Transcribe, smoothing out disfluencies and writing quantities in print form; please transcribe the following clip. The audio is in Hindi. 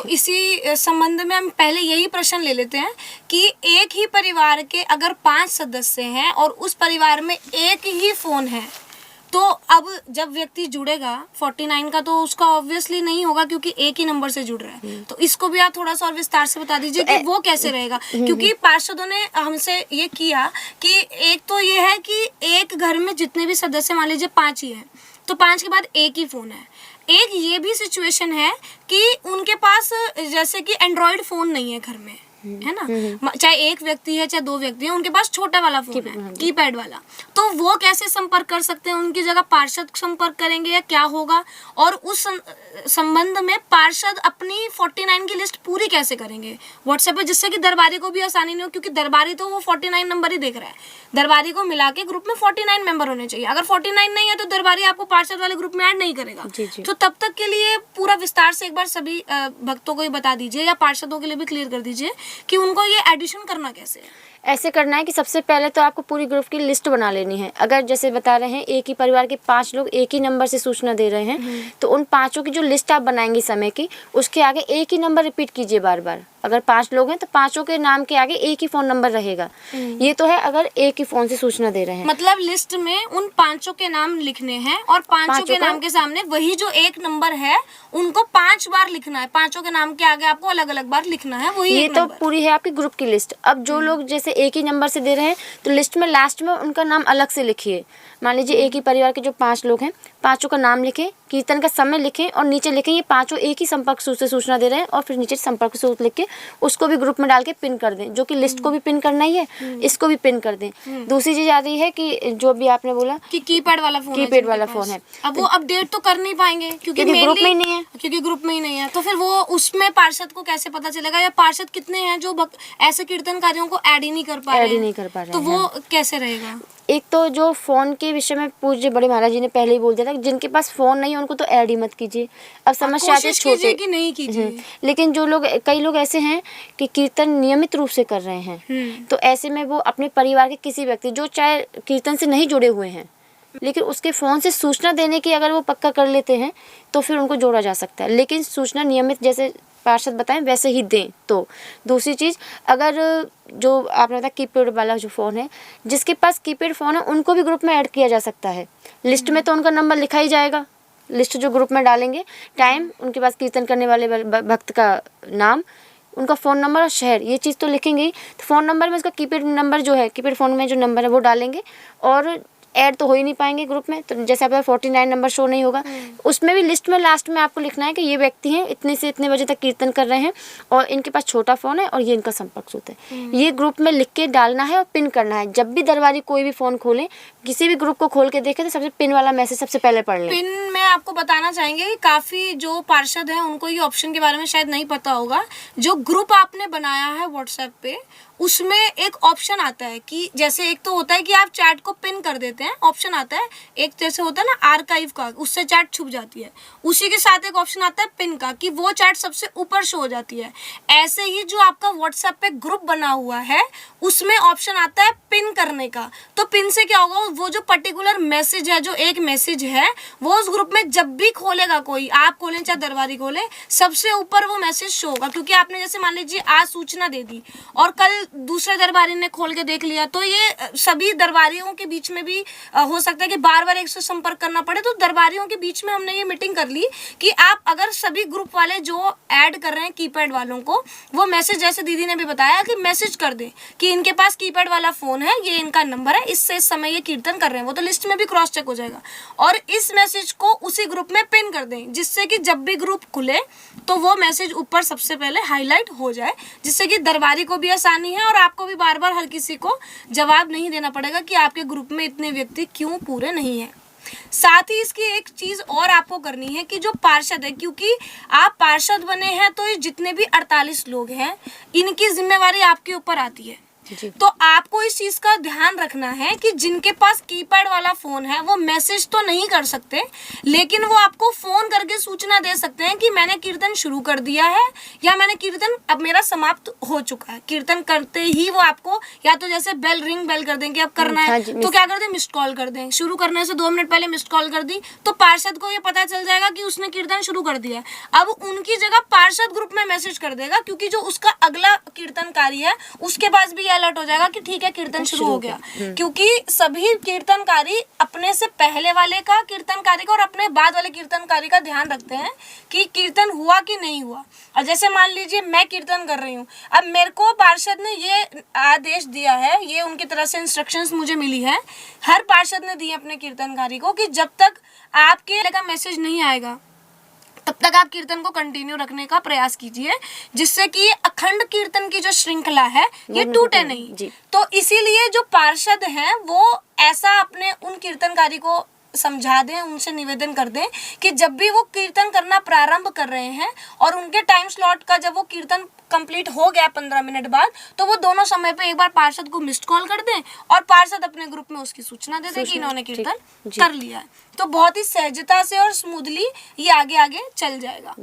तो इसी संबंध में हम पहले यही प्रश्न ले लेते हैं कि एक ही परिवार के अगर 5 सदस्य हैं और उस परिवार में एक ही फ़ोन है, तो अब जब व्यक्ति जुड़ेगा 49 का, तो उसका ऑब्वियसली नहीं होगा क्योंकि एक ही नंबर से जुड़ रहा है। तो इसको भी आप थोड़ा सा और विस्तार से बता दीजिए कि वो कैसे रहेगा, क्योंकि पार्षदों ने हमसे ये किया कि एक तो ये है कि एक घर में जितने भी सदस्य, मान लीजिए 5 ही हैं, तो 5 के बाद एक ही फ़ोन है। एक ये भी सिचुएशन है कि उनके पास जैसे कि एंड्रॉयड फ़ोन नहीं है घर में, है ना, चाहे एक व्यक्ति है चाहे 2 व्यक्ति हैं, उनके पास छोटा वाला फोन है, कीपैड वाला। तो वो कैसे संपर्क कर सकते हैं? उनकी जगह पार्षद संपर्क करेंगे या क्या होगा? और उस संबंध में पार्षद अपनी 49 की लिस्ट पूरी कैसे करेंगे व्हाट्सएप पे, जिससे कि दरबारी को भी आसानी नहीं हो, क्योंकि दरबारी तो वो 49 नंबर ही देख रहा है। दरबारी को मिला के ग्रुप में 49 मेंबर होने चाहिए। अगर 49 नहीं है तो दरबारी आपको पार्षद वाले ग्रुप में ऐड नहीं करेगा। तो तब तक के लिए पूरा विस्तार से एक बार सभी भक्तों को ये बता दीजिए या पार्षदों के लिए भी क्लियर कर दीजिए कि उनको ये एडिशन करना कैसे है। ऐसे करना है कि सबसे पहले तो आपको पूरी ग्रुप की लिस्ट बना लेनी है। अगर जैसे बता रहे हैं एक ही परिवार के 5 लोग एक ही नंबर से सूचना दे रहे हैं, तो उन 5 की जो लिस्ट आप बनाएंगे समय की, उसके आगे एक ही नंबर रिपीट कीजिए बार बार। अगर 5 लोग हैं तो 5 के नाम के आगे एक ही फ़ोन नंबर रहेगा। ये तो है अगर एक ही फ़ोन से सूचना दे रहे हैं। मतलब लिस्ट में उन 5 के नाम लिखने हैं और 5 के नाम के सामने वही जो एक नंबर है उनको 5 बार लिखना है। 5 के नाम के आगे आपको अलग अलग बार लिखना है वही। ये तो पूरी है आपकी ग्रुप की लिस्ट। अब जो लोग जैसे एक ही नंबर से दे रहे हैं तो लिस्ट में लास्ट में उनका नाम अलग से लिखिए। मान लीजिए एक ही परिवार के जो 5 लोग हैं, 5 का नाम लिखें, कीर्तन का समय लिखें और नीचे लिखें ये 5 एक ही संपर्क सूत्र से सूचना दे रहे हैं, और फिर नीचे संपर्क सूत्र लिख के उसको भी ग्रुप में डाल के पिन कर दें। जो कि लिस्ट को भी पिन करना ही है, इसको भी पिन कर दें। दूसरी चीज आ रही है कि जो भी आपने बोला कि कीपैड वाला फोन है, अब वो अपडेट तो कर नहीं पाएंगे क्योंकि ग्रुप में ही नहीं है, क्योंकि ग्रुप में ही नहीं है। तो फिर वो उसमें पार्षद को कैसे पता चलेगा, या पार्षद कितने हैं जो ऐसे कीर्तनकारियों को ऐड ही नहीं कर पा रहे हैं, तो वो कैसे रहेगा? एक तो जो फ़ोन के विषय में पूज्य बड़े महाराज जी ने पहले ही बोल दिया था कि जिनके पास फ़ोन नहीं है उनको तो ऐड ही मत कीजिए। अब समस्या आती है छोटे कि नहीं कीजिए। लेकिन जो लोग, कई लोग ऐसे हैं कि कीर्तन नियमित रूप से कर रहे हैं, तो ऐसे में वो अपने परिवार के किसी व्यक्ति जो चाहे कीर्तन से नहीं जुड़े हुए हैं लेकिन उसके फ़ोन से सूचना देने की अगर वो पक्का कर लेते हैं तो फिर उनको जोड़ा जा सकता है। लेकिन सूचना नियमित जैसे पार्षद बताएं वैसे ही दें। तो दूसरी चीज़, अगर जो आपने बताया कीपैड वाला जो फ़ोन है, जिसके पास कीपैड फ़ोन है उनको भी ग्रुप में ऐड किया जा सकता है। लिस्ट में तो उनका नंबर लिखा ही जाएगा। लिस्ट जो ग्रुप में डालेंगे, टाइम, उनके पास कीर्तन करने वाले भक्त का नाम, उनका फ़ोन नंबर और शहर, ये चीज़ तो लिखेंगे ही। तो फ़ोन नंबर में उसका कीपैड नंबर जो है, कीपैड फ़ोन में जो नंबर है वो डालेंगे, और ऐड तो हो ही नहीं पाएंगे ग्रुप में। तो जैसे आपका 49 नंबर शो नहीं होगा, उसमें भी लिस्ट में लास्ट में आपको लिखना है कि ये व्यक्ति हैं, इतने से इतने बजे तक कीर्तन कर रहे हैं और इनके पास छोटा फ़ोन है और ये इनका संपर्क सूत्र है। ये ग्रुप में लिख के डालना है और पिन करना है। जब भी दरबारी कोई भी फ़ोन खोलें, किसी भी ग्रुप को खोल के देखें, तो सबसे पिन वाला मैसेज सबसे पहले पढ़ लें। पिन में आपको बताना चाहेंगे कि काफ़ी जो पार्षद हैं उनको ये ऑप्शन के बारे में शायद नहीं पता होगा। जो ग्रुप आपने बनाया है व्हाट्सएप पे, उसमें एक ऑप्शन आता है कि जैसे एक तो होता है कि आप चैट को पिन कर देते हैं, ऑप्शन आता है। एक जैसे होता है ना आर्काइव का, उससे चैट छुप जाती है। उसी के साथ एक ऑप्शन आता है पिन का, कि वो चैट सबसे ऊपर शो हो जाती है। ऐसे ही जो आपका व्हाट्सएप पे ग्रुप बना हुआ है उसमें ऑप्शन आता है पिन करने का। तो पिन से क्या होगा, वो जो पर्टिकुलर मैसेज है, जो एक मैसेज है, वो उस ग्रुप में जब भी खोलेगा कोई, आप खोलें चाहे दरबारी खोले, सबसे ऊपर वो मैसेज शो होगा। क्योंकि आपने जैसे मान लीजिए आज सूचना दे दी और कल दूसरे दरबारी ने खोल के देख लिया, तो ये सभी दरबारियों के बीच में भी हो सकता है कि बार बार एक से संपर्क करना पड़े। तो दरबारियों के बीच में हमने ये मीटिंग कर ली कि आप अगर सभी ग्रुप वाले जो ऐड कर रहे हैं कीपैड वालों को, वो मैसेज जैसे दीदी ने भी बताया कि मैसेज कर दें कि इनके पास कीपैड वाला फ़ोन है, ये इनका नंबर है, इससे इस समय ये कीर्तन कर रहे हैं। वो तो लिस्ट में भी क्रॉस चेक हो जाएगा। और इस मैसेज को उसी ग्रुप में पिन कर दें, जिससे कि जब भी ग्रुप खुले तो वो मैसेज ऊपर सबसे पहले हाईलाइट हो जाए, जिससे कि दरबारी को भी आसानी है और आपको भी बार बार हर किसी को जवाब नहीं देना पड़ेगा कि आपके ग्रुप में इतने व्यक्ति क्यों पूरे नहीं हैं। साथ ही इसकी एक चीज़ और आपको करनी है कि जो पार्षद है, क्योंकि आप पार्षद बने हैं तो ये जितने भी 48 लोग हैं, इनकी जिम्मेवारी आपके ऊपर आती है। जी। तो आपको इस चीज का ध्यान रखना है कि जिनके पास कीपैड वाला फोन है वो मैसेज तो नहीं कर सकते, लेकिन वो आपको फोन करके सूचना दे सकते हैं कि मैंने कीर्तन शुरू कर दिया है या मैंने कीर्तन अब मेरा समाप्त हो चुका है। कीर्तन करते ही वो आपको या तो जैसे बेल कर दें कि अब करना हाँ है, जी, तो क्या कर दें, मिस्ड कॉल कर दें। शुरू करने से 2 मिनट पहले मिस्ड कॉल कर दी तो पार्षद को ये पता चल जाएगा कि उसने कीर्तन शुरू कर दिया है। अब उनकी जगह पार्षद ग्रुप में मैसेज कर देगा, क्योंकि जो उसका अगला कीर्तनकारी है उसके पास भी अलर्ट हो जाएगा कि ठीक है कीर्तन शुरू हो गया। क्योंकि सभी कीर्तनकारी अपने से पहले वाले का कीर्तनकारी का और अपने बाद वाले कीर्तनकारी का ध्यान रखते हैं कि कीर्तन हुआ कि नहीं हुआ। और जैसे मान लीजिए मैं कीर्तन कर रही हूँ, अब मेरे को पार्षद ने ये आदेश दिया है, ये उनकी तरफ से इंस्ट्रक्शंस मुझे मिली है, हर पार्षद ने दी है अपने कीर्तनकारी को कि जब तक आपके का मैसेज नहीं आएगा तब तक आप कीर्तन को कंटिन्यू रखने का प्रयास कीजिए, जिससे कि अखंड कीर्तन की जो श्रृंखला है ये टूटे नहीं। जी। तो इसीलिए जो पार्षद हैं वो ऐसा अपने उन कीर्तनकारी को समझा दें, उनसे निवेदन कर दें कि जब भी वो कीर्तन करना प्रारंभ कर रहे हैं और उनके टाइम स्लॉट का जब वो कीर्तन कंप्लीट हो गया 15 मिनट बाद, तो वो दोनों समय पे एक बार पार्षद को मिस्ड कॉल कर दें और पार्षद अपने ग्रुप में उसकी सूचना दे दें कि इन्होंने कीर्तन कर लिया है। तो बहुत ही सहजता से और स्मूथली ये आगे आगे चल जाएगा।